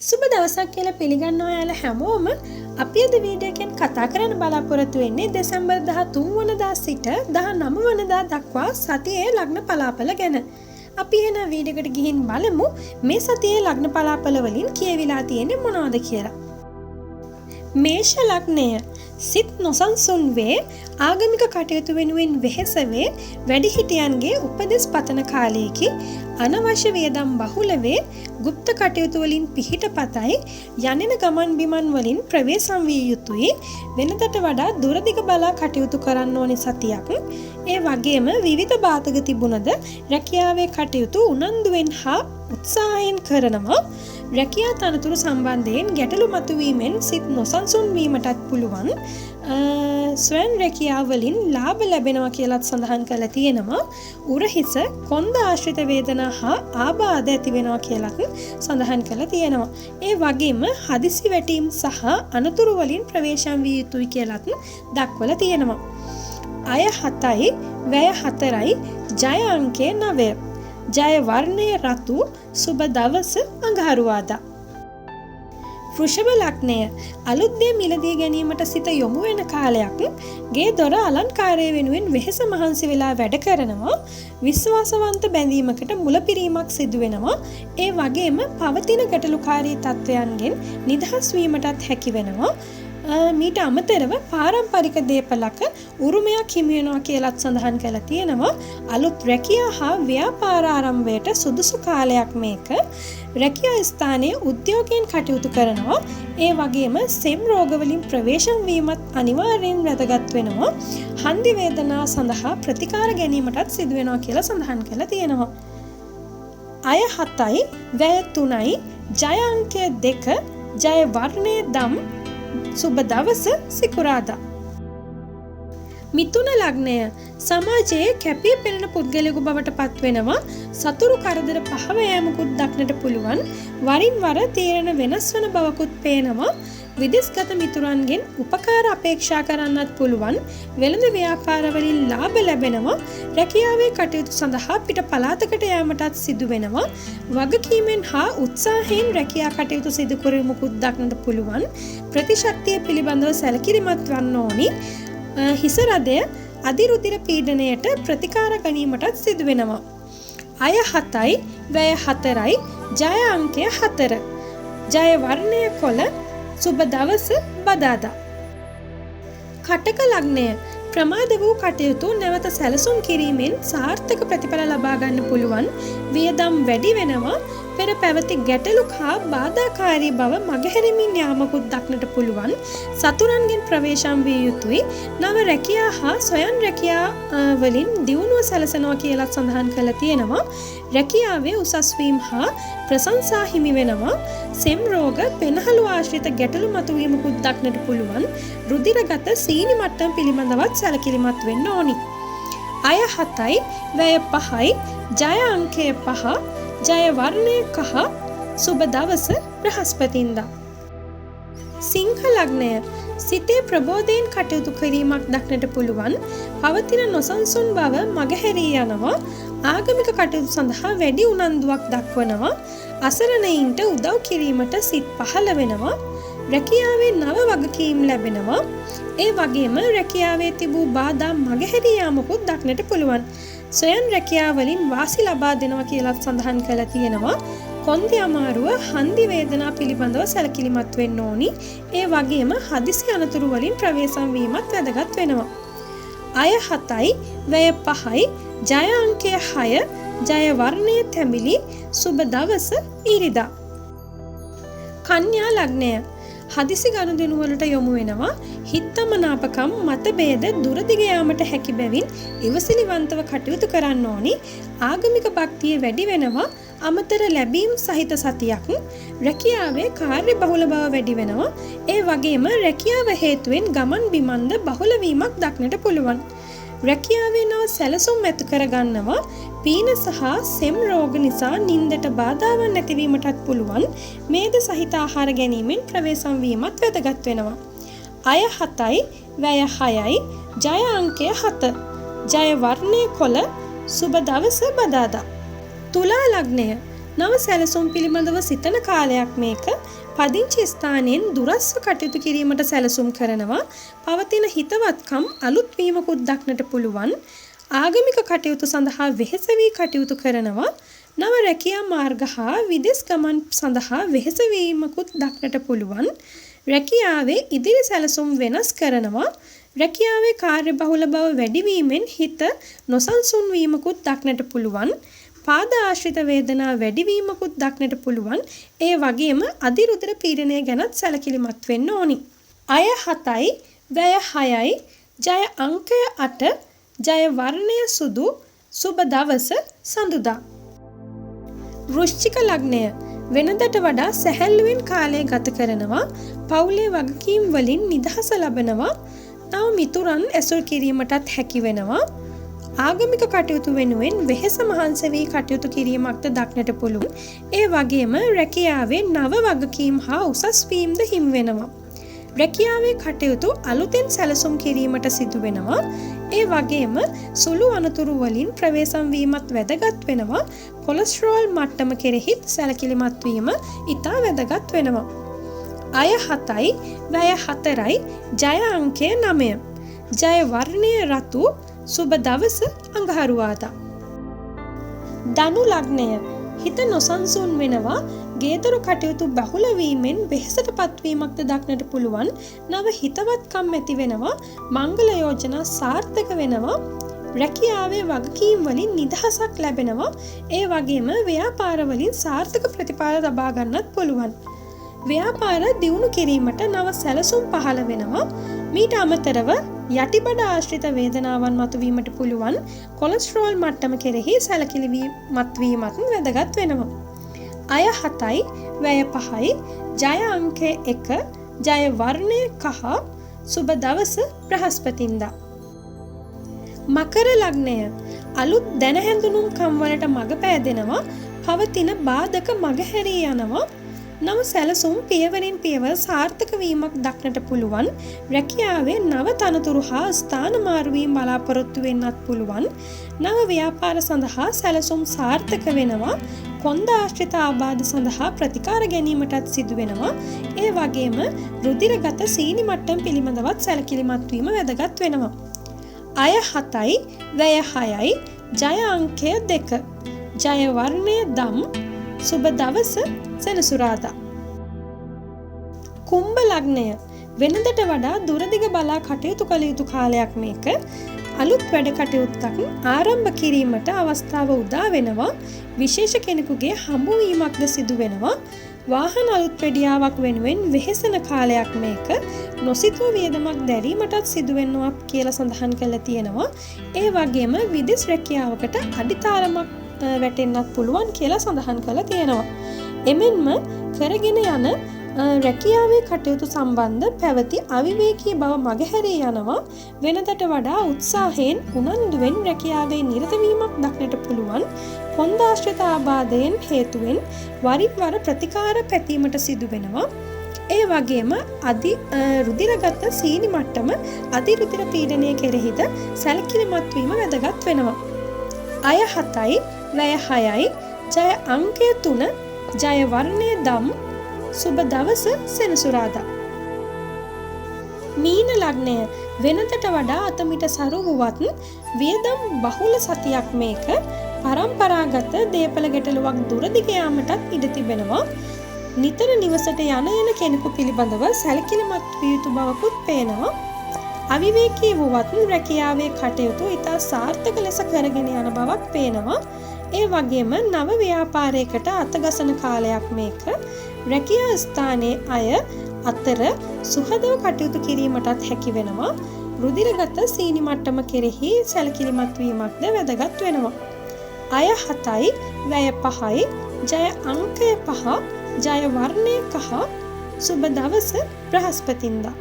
සුබ දවසක් කියලා පිළිගන්නවා ඔයාලා හැමෝම. අපි අද වීඩියෝ එකෙන් කතා කරන්න බලාපොරොත්තු වෙන්නේ දෙසැම්බර් 13 වෙනිදා සිට 19 වෙනිදා දක්වා සතියේ ලග්න පලාපල ගැන. අපි එන වීඩියෝ එකට ගිහින් බලමු මේ සතියේ ලග්න පලාපල වලින් කියවිලා තියෙන්නේ මොනවද කියලා. මේෂ ලග්නය සිත් නොසන්සුන් වේ, ආගමික කටයුතු වෙනුවෙන් වෙහෙස වේ, වැඩිහිටියන්ගේ උපදෙස් පතන කාලයකි, අනවශ්‍ය වියදම් බහුල වේ, গুপ্ত කටයුතු වලින් පිහිට පතයි, යන්නෙන ගමන් බිමන් වලින් ප්‍රවේශම් විය යුතුයි, වෙනදට වඩා දුරදිග බලා කටයුතු කරන්න ඕනේ සතියක්. ඒ වගේම විවිධ බාධක තිබුණද රැකියාවේ කටයුතු උනන්දුවෙන් හා උත්සාහයෙන් කරනවා. රැකියා තනතුරු සම්බන්ධයෙන් ගැටලු මතුවීමෙන් සිත් නොසන්සුන් වීමටත් පුළුවන්. ස්වයං රැකියාව වලින් ලාභ ලැබෙනවා කියලාත් සඳහන් කරලා තියෙනවා. උරහිස කොන්ද ආශ්‍රිත වේදනා හා ආබාධ ඇති වෙනවා කියලාත් සඳහන් කරලා තියෙනවා. ඒ වගේම හදිසි වැටීම් සහ අනතුරු වලින් ප්‍රවේශම් විය යුතුයි කියලාත් දක්වලා තියෙනවා. අය 7යි, වැය 4යි, ජය අංකය 9. ජය වර්ණය රතු, සුබ දවස අඟහරුවාදා. වෘෂභ ලග්නය අලුත් දේ මිලදී ගැනීමට සිත යොමු වෙන කාලයක්. ගේ දොර අලංකාරය වෙනුවෙන් වෙහෙස මහන්සි වෙලා වැඩ කරනවා. විශ්වාසවන්ත බැඳීමකට මුලපිරීමක් සිදු වෙනවා. ඒ වගේම පවතින ගැටලුකාරී තත්ත්වයන්ගෙන් නිදහස් වීමටත් හැකි වෙනවා. මීට අමතරව පාරම්පරික දේපලක උරුමයක් හිමි වෙනවා කියලාත් සඳහන් කරලා තියෙනවා. අලුත් රැකියා හා ව්‍යාපාර ආරම්භයට සුදුසු කාලයක් මේක. රැකියා ස්ථානයේ උද්‍යෝගයෙන් කටයුතු කරනවා. ඒ වගේම සෙම් රෝග වලින් ප්‍රවේශම් වීමත් අනිවාර්යෙන් වැදගත් වෙනවා. හන්දි වේදනා සඳහා ප්‍රතිකාර ගැනීමටත් සිදු වෙනවා කියලා සඳහන් කරලා තියෙනවා. අය 7යි, වැය 3යි, ජය අංකය 2, ජය වර්ණය දම්, සුබ දවස සිකුරාදා. මිථුන ලග්නය සමාජයේ කැපී පෙනෙන පුද්ගලයෙකු බවට පත් වෙනවා. සතුරු කරදර පහව යෑමකුත් දක්නට පුළුවන්. වරින් වර තීරණ වෙනස් වන බවකුත් පේනවා. විදේශගත මිතුරන්ගෙන් උපකාර අපේක්ෂා කරන්නත් පුළුවන්. වෙළඳ ව්‍යාපාර වලින් ලාභ ලැබෙනවා. රැකියාවේ කටයුතු සඳහා පිට පළාතකට යාමටත් සිදු වෙනවා. වගකීමෙන් හා උත්සාහයෙන් රැකියා කටයුතු සිදු කිරීමකුත් දක්නට පුළුවන්. ප්‍රතිශක්තිය පිළිබඳව සැලකිලිමත් වන්න ඕනි. හිස රදය අධිරුධිර පීඩනයට ප්‍රතිකාර ගැනීමටත් සිදු වෙනවා. අය 7යි, වැය 4යි, ජය අංකය 4. ජය වර්ණය කොළ, සුබ දවස බදාදා. කටක ලග්නය ප්‍රමාද වූ කටයුතු නැවත සැලසුම් කිරීමෙන් සාර්ථක ප්‍රතිඵල ලබා ගන්න පුළුවන්. වියදම් වැඩි වෙනවා. පෙර පැවති ගැටලු හා බාධාකාරී බව මගහැරමින් යාමකුත් දක්නට පුළුවන්. සතුරන්ගෙන් ප්‍රවේශම් විය යුතුයි. නව රැකියා හා ස්වයං රැකියා වලින් දියුණුව සැලසෙනවා කියලා සඳහන් කරලා තියෙනවා. රැකියාවේ උසස් වීම හා ප්‍රශංසා හිමි වෙනවා. සෙම් රෝග පෙනහළු ආශ්‍රිත ගැටලු මතුවීමකුත් දක්නට පුළුවන්. රුධිරගත සීනි මට්ටම් පිළිබඳවත් සැලකිලිමත් වෙන්න ඕනි. අය 7යි, වැය 5යි, ජය අංකය 5, ජය වර්ණය කහ, සුබ දවස බ්‍රහස්පතින්දා. සිංහ ලග්නය සිතේ ප්‍රබෝධයෙන් කටයුතු කිරීමක් දක්නට පුළුවන්. පවතින නොසන්සුන් බව මගහැරී යනවා. ආගමික කටයුතු සඳහා වැඩි උනන්දුවක් දක්වනවා. අසරණයින්ට උදව් කිරීමට සිත් පහළ වෙනවා. රැකියාවේ නව වගකීම් ලැබෙනවා. ඒ වගේම රැකියාවේ තිබූ බාධා මගහැරී යාමකුත් දක්නට පුළුවන්. ස්වයං රැකියාව වලින් වාසි ලබා දෙනවා කියලා සඳහන් කරලා තියෙනවා. කොන්දේ අමාරුව, හන්දි වේදනා පිළිබඳව සැලකිලිමත් වෙන්න ඕනි. ඒ වගේම හදිසි අනතුරු වලින් ප්‍රවේශම් වීමත් වැදගත් වෙනවා. අය 7යි, වැය 5යි, ජය අංකය 6, ජය වර්ණය තැඹිලි, සුබ දවස ඉරිදා. කන්‍යා ලග්නය හදිසි ගනුදෙනු වලට යොමු වෙනවා. හිතමනාපකම් මතභේද දුරදිග යාමට හැකි බැවින් ඉවසිලිවන්තව කටයුතු කරන්න ඕනි. ආගමික භක්තිය වැඩි වෙනවා. අමතර ලැබීම් සහිත සතියක්. රැකියාවේ කාර්ය බහුල බව වැඩි වෙනවා. ඒ වගේම රැකියාව හේතුවෙන් ගමන් බිමන්ද බහුල වීමක් දක්නට පුළුවන්. රැකියාවේ නව සැලසුම් ඇති කරගන්නවා. පීන සහ සෙම් රෝග නිසා නින්දට බාධාවන් ඇතිවීමටත් පුළුවන්. මේද සහිත ආහාර ගැනීමෙන් ප්‍රවේශම් වීමත් වැදගත් වෙනවා. අය 7යි, වැය 6යි, ජය අංකය 7, ජය වර්ණය කොළ, සුබ දවස බදාදා. තුලා ලග්නය නව සැලසුම් පිළිබඳව සිතන කාලයක් මේක. පදිංචි ස්ථානයෙන් දුරස්ව කටයුතු කිරීමට සැලසුම් කරනවා. පවතින හිතවත්කම් අලුත් වීමකුත් දක්නට පුළුවන්. ආගමික කටයුතු සඳහා වෙහෙස වී කටයුතු කරනවා. නව රැකියා මාර්ග හා විදෙස් ගමන් සඳහා වෙහෙස වීමකුත් දක්නට පුළුවන්. රැකියාවේ ඉදිරි සැලසුම් වෙනස් කරනවා. රැකියාවේ කාර්යබහුල බව වැඩිවීමෙන් හිත නොසන්සුන් වීමකුත් දක්නට පුළුවන්. පාද ආශ්‍රිත වේදනා වැඩිවීමකුත් දක්නට පුළුවන්. ඒ වගේම අධිරුධිර පීඩනය ගැනත් සැලකිලිමත් වෙන්න ඕනි. අය 7යි, වැය 6යි, ජය අංකය 8, ජය වර්ණය සුදු, සුබ දවස සඳුදා. වෘශ්චික ලග්නය වෙනදට වඩා සැහැල්ලුවෙන් කාලය ගත කරනවා. පවුලේ වගකීම් වලින් නිදහස ලබනවා. තව මිතුරන් ඇසුරු කිරීමටත් හැකි වෙනවා. ආගමික කටයුතු වෙනුවෙන් වෙහෙස මහන්සි වී කටයුතු කිරීමක්ද දක්නට පුළුවන්. ඒ වගේම රැකියාවේ නව වගකීම් හා උසස් වීම්ද හිමි වෙනවා. රැකියාවේ කටයුතු අලුතෙන් සැලසුම් කිරීමට සිදු වෙනවා. ඒ වගේම සුළු අනතුරු වලින් ප්‍රවේශම් වීමත් වැදගත් වෙනවා. කොලෙස්ටරෝල් මට්ටම කෙරෙහිත් සැලකිලිමත් වීම ඉතා වැදගත් වෙනවා. අය 7යි, වැය 4යි, ජය අංකය 9, ජය වර්ණය රතු, සුබ දවස අඟහරුවාදා. ධනු ලග්නය හිත නොසන්සුන් වෙනවා. ගේදරු කටයුතු බහුල වීමෙන් වෙහෙසට පත්වීමක්ද දක්නට පුළුවන්. නව හිතවත්කම් ඇති වෙනවා. මංගල යෝජනා සාර්ථක වෙනවා. රැකියාවේ වගකීම් වලින් නිදහසක් ලැබෙනවා. ඒ වගේම ව්‍යාපාර වලින් සාර්ථක ප්‍රතිඵල ලබා ගන්නත් පුළුවන්. ව්‍යාපාර දියුණු කිරීමට නව සැලසුම් පහළ වෙනවා. මීට අමතරව යටිබඩ ආශ්‍රිත වේදනාවන් මතුවීමට පුළුවන්. කොලෙස්ටරෝල් මට්ටම කෙරෙහි සැලකිලිමත් වීමත් වැදගත් වෙනවා. අය 7යි, වැය 5යි, ජය අංකය 1, ජය වර්ණය කහ, සුබ දවස බ්‍රහස්පතින්දා. මකර ලග්නය අලුත් දැන හැඳුනුම් කම් වලට මඟ පෑදෙනවා. පවතින බාධක මගහැරී යනවා. නව සැලසුම් පියවරින් පියවර සාර්ථක වීමක් දක්නට පුළුවන්. රැකියාවේ නව තනතුරු හා ස්ථාන මාරුවීම් බලාපොරොත්තු වෙන්නත් පුළුවන්. නව ව්‍යාපාර සඳහා සැලසුම් සාර්ථක වෙනවා. කොන්ද ආශ්‍රිත ආබාධ සඳහා ප්‍රතිකාර ගැනීමටත් සිදු වෙනවා. ඒ වගේම රුධිරගත සීනි මට්ටම් පිළිබඳවත් සැලකිලිමත් වීම වැදගත් වෙනවා. අය 7යි, වැය 6යි, ජය අංකය 2, ජය වර්ණය දම්, සුබ දවස සෙනසුරාදා. කුම්භ ලග්නය වෙනදට වඩා දුරදිග බලා කටයුතු කළ යුතු කාලයක් මේක. අලුත් වැඩ කටයුත්තක් ආරම්භ කිරීමට අවස්ථාව උදා වෙනවා. විශේෂ කෙනෙකුගේ හමුවීමක්ද සිදු වෙනවා. වාහන අලුත් වැඩියාවක් වෙනුවෙන් වෙහෙසන කාලයක් මේක. නොසිතූ වියදමක් දැරීමටත් සිදු වෙනවා කියලා සඳහන් කරලා තියෙනවා. ඒ වගේම විදෙස් රැකියාවකට අඩිතාරමක් වැටෙන්නත් පුළුවන් කියලා සඳහන් කරලා තියෙනවා. එමෙන්ම කරගෙන යන රැකියාවේ කටයුතු සම්බන්ධ පැවති අවිවේකී බව මගහැරී යනවා. වෙනදට වඩා උත්සාහයෙන් උනන්දුවෙන් රැකියාවේ නිරත වීමක් දක්නට පුළුවන්. කොන්ද ආශ්‍රිත ආබාධයෙන් හේතුවෙන් වරින් වර ප්‍රතිකාර පැතීමට සිදු වෙනවා. ඒ වගේම රුධිරගත සීනි මට්ටම අධිරුධිර පීඩනය කෙරෙහිද සැලකිලිමත් වීම වැදගත් වෙනවා. අය 7යි, වැය 6යි, ජය අංකය 3, ජය වර්ණය දම්, සුබ දවස සෙනසුරාදා. මීන ලග්නය වෙනදට වඩා අතමිට සරු වුවත් වියදම් බහුල සතියක් මේක. පරම්පරාගත දේපල ගැටලුවක් දුරදිග යාමටත් ඉඩ තිබෙනවා. නිතර නිවසට යන කෙනෙකු පිළිබඳව සැලකිලිමත් විය යුතු බවකුත් පේනවා. අවිවේකී වුවත් රැකියාවේ කටයුතු ඉතා සාර්ථක ලෙස කරගෙන යන බවක් පේනවා. ඒ වගේම නව ව්‍යාපාරයකට අතගසන කාලයක් මේක. රැකියා ස්ථානයේ අය අතර සුහදව කටයුතු කිරීමටත් හැකි වෙනවා. රුධිරගත සීනි මට්ටම කෙරෙහි සැලකිලිමත් වීමක්ද වැදගත් වෙනවා. අය 7යි, වැය 5යි, ජය අංකය 5, ජය වර්ණය කහ, සුබ දවස බ්‍රහස්පතින්දා.